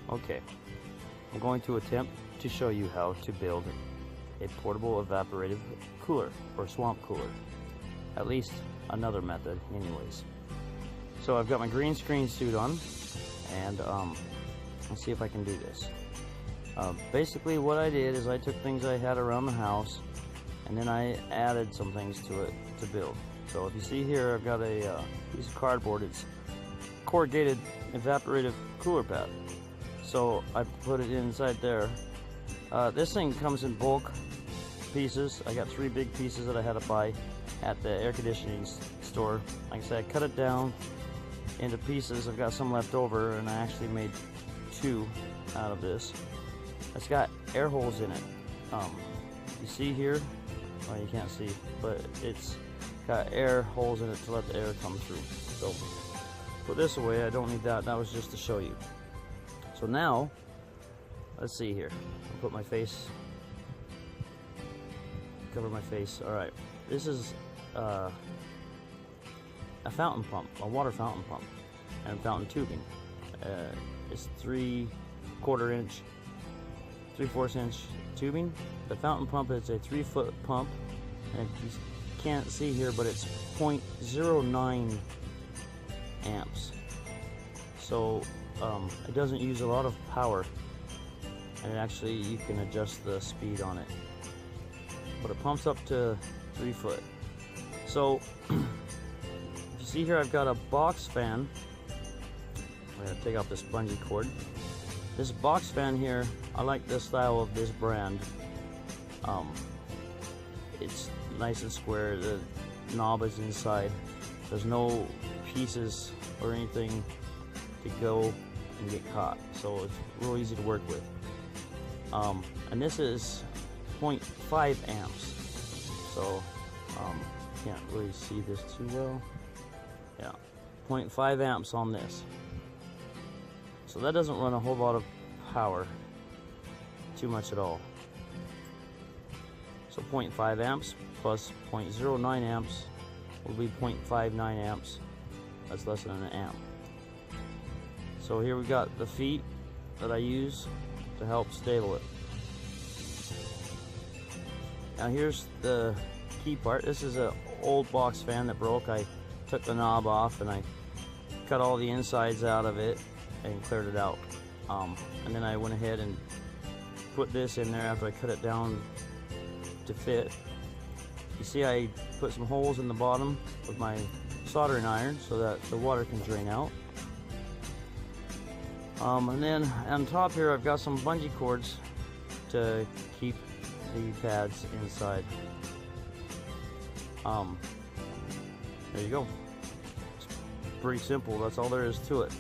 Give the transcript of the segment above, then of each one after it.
Okay, I'm going to attempt to show you how to build a portable evaporative cooler or swamp cooler. At least another method anyways. So I've got my green screen suit on, and let's see if I can do this. Basically what I did is I took things I had around the house and then I added some things to it to build. So if you see here, I've got a piece of cardboard. It's corrugated evaporative cooler pad. So I put it inside there. This thing comes in bulk pieces. I got 3 big pieces that I had to buy at the air conditioning store. Like I said, I cut it down into pieces. I've got some left over, and I actually made 2 out of this. It's got air holes in it. You see here? Well, you can't see, but it's got air holes in it to let the air come through. So put this away. I don't need that. That was just to show you. So now, let's see here. I'll put my face, cover my face. All right. This is a fountain pump, a water fountain pump, and fountain tubing. It's 3/4 inch, 3/4 inch tubing. The fountain pump is a 3-foot pump, and you can't see here, but it's 0.09 amps. So it doesn't use a lot of power, and actually you can adjust the speed on it. But it pumps up to 3 foot. So if you see here, I've got a box fan. I'm going to take off this bungee cord. This box fan here, I like the style of this brand. It's nice and square. The knob is inside. There's no pieces or anything to go and get caught, so it's real easy to work with. And this is 0.5 amps, so can't really see this too well. Yeah, 0.5 amps on this, so that doesn't run a whole lot of power, too much at all. So 0.5 amps plus 0.09 amps will be 0.59 amps. That's less than an amp. So here we got the feet that I use to help stable it. Now here's the key part. This is an old box fan that broke. I took the knob off and I cut all the insides out of it and cleared it out. And then I went ahead and put this in there after I cut it down to fit. You see, I put some holes in the bottom with my soldering iron so that the water can drain out. And then on top here, I've got some bungee cords to keep the pads inside. There you go. It's pretty simple. That's all there is to it.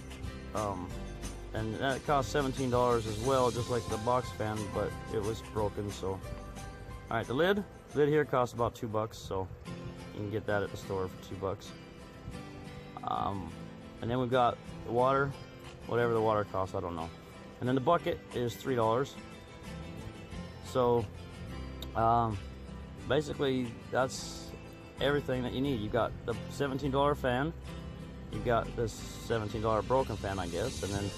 And that cost $17 as well, just like the box fan, but it was broken. So, all right, the lid here costs about $2, so you can get that at the store for $2. And then we've got the water, whatever the water costs, I don't know. And then the bucket is $3. So basically that's everything that you need. You got the $17 fan, you got this $17 broken fan, I guess, and then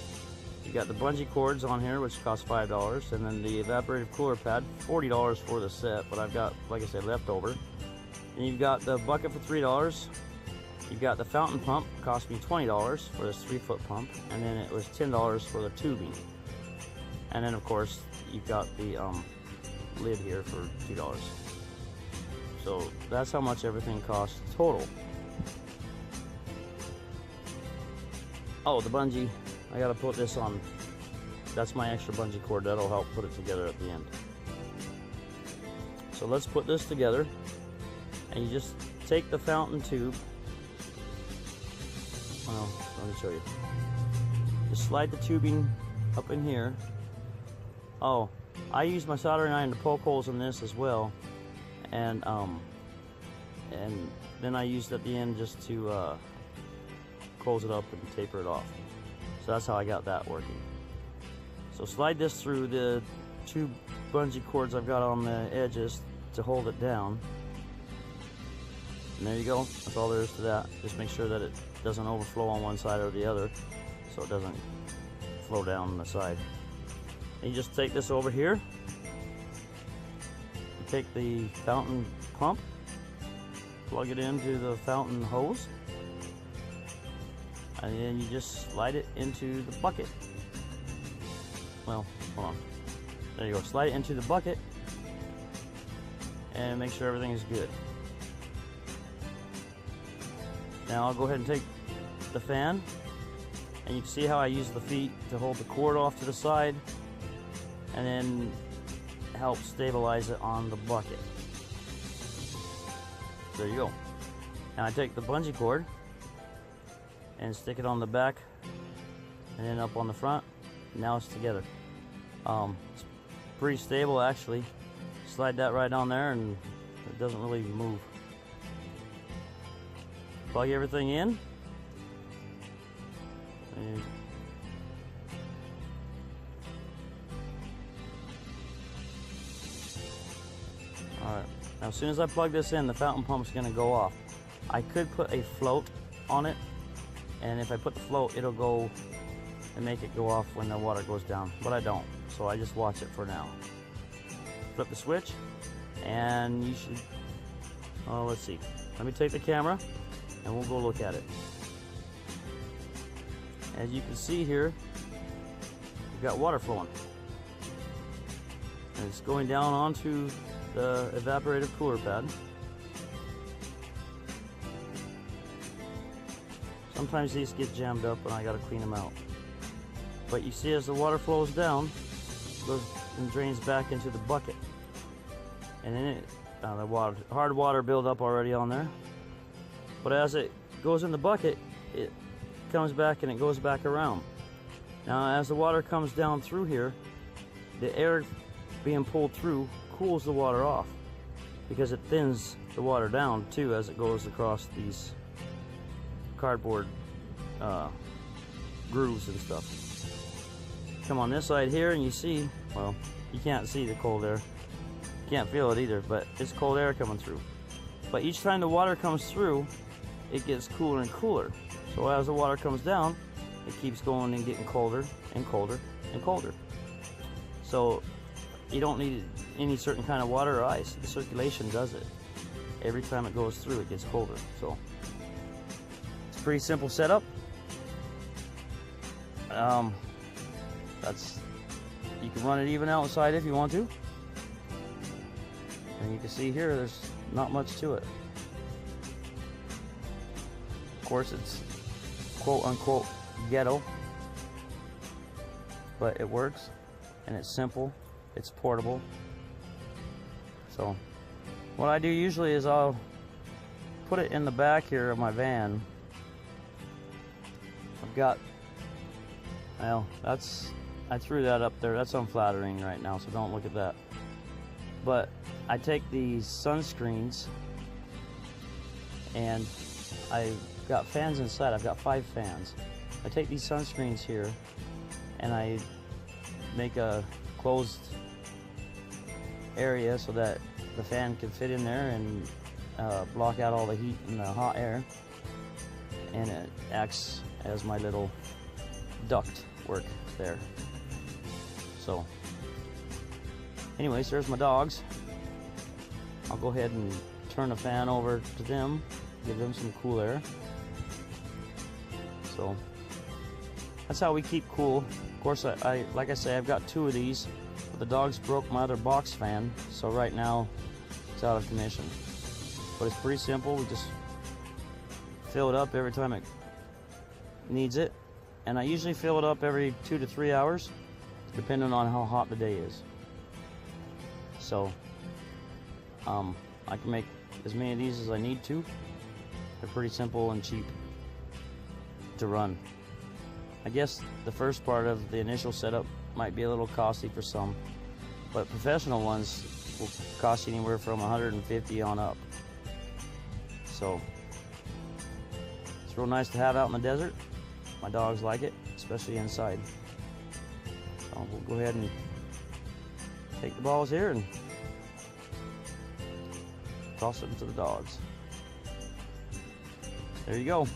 you got the bungee cords on here, which cost $5, and then the evaporative cooler pad, $40 for the set, but I've got, like I said, leftover. And you've got the bucket for $3. You've got the fountain pump, cost me $20 for this 3-foot pump, and then it was $10 for the tubing. And then of course you've got the lid here for $2. So that's how much everything costs total. Oh, the bungee, I gotta put this on. That's my extra bungee cord. That'll help put it together at the end. So let's put this together, and you just take the fountain tube. Well, let me show you. Just slide the tubing up in here. Oh, I use my soldering iron to poke holes in this as well, and then I used at the end just to close it up and taper it off. So that's how I got that working. So slide this through the 2 bungee cords I've got on the edges to hold it down. And there you go. That's all there is to that. Just make sure that it doesn't overflow on one side or the other, so it doesn't flow down on the side. And you just take this over here, you take the fountain pump, plug it into the fountain hose, and then you just slide it into the bucket. Well, hold on. There you go. Slide it into the bucket and make sure everything is good. Now I'll go ahead and take the fan, and you can see how I use the feet to hold the cord off to the side and then help stabilize it on the bucket. There you go. Now I take the bungee cord and stick it on the back and then up on the front. Now it's together. It's pretty stable actually. Slide that right on there and it doesn't really move. Plug everything in. And alright, now as soon as I plug this in, the fountain pump's going to go off. I could put a float on it, and if I put the float, it'll go and make it go off when the water goes down, but I don't, so I just watch it for now. Flip the switch, and you should, oh, let's see, let me take the camera and we'll go look at it. As you can see here, we've got water flowing, and it's going down onto the evaporative cooler pad. Sometimes these get jammed up and I gotta clean them out. But you see, as the water flows down, it goes and drains back into the bucket. And then it, the hard water build up already on there. But as it goes in the bucket, it comes back and it goes back around. Now as the water comes down through here, the air being pulled through cools the water off, because it thins the water down too as it goes across these cardboard grooves and stuff. Come on this side here and you see, well, you can't see the cold air, you can't feel it either, but it's cold air coming through. But each time the water comes through, it gets cooler and cooler. So as the water comes down, it keeps going and getting colder and colder and colder. So you don't need any certain kind of water or ice. The circulation does it. Every time it goes through, it gets colder. So it's a pretty simple setup. You can run it even outside if you want to. And you can see here, there's not much to it. Of course, it's quote-unquote ghetto, but it works, and it's simple, it's portable. So what I do usually is I'll put it in the back here of my van. I've got, well, I threw that up there, that's unflattering right now, so don't look at that. But I take these sunscreens, and I've got fans inside. I've got 5 fans. I take these sunscreens here and I make a closed area so that the fan can fit in there and block out all the heat and the hot air, and it acts as my little duct work there. So anyways, there's my dogs. I'll go ahead and turn the fan over to them, give them some cool air. So that's how we keep cool. Of course, like I say, I've got 2 of these, but the dogs broke my other box fan, so right now it's out of commission. But it's pretty simple. We just fill it up every time it needs it, and I usually fill it up every 2 to 3 hours, depending on how hot the day is. So I can make as many of these as I need to. They're pretty simple and cheap to run. I guess the first part of the initial setup might be a little costly for some, but professional ones will cost you anywhere from $150 on up. So it's real nice to have out in the desert. My dogs like it, especially inside. So we'll go ahead and take the balls here and toss them to the dogs. There you go.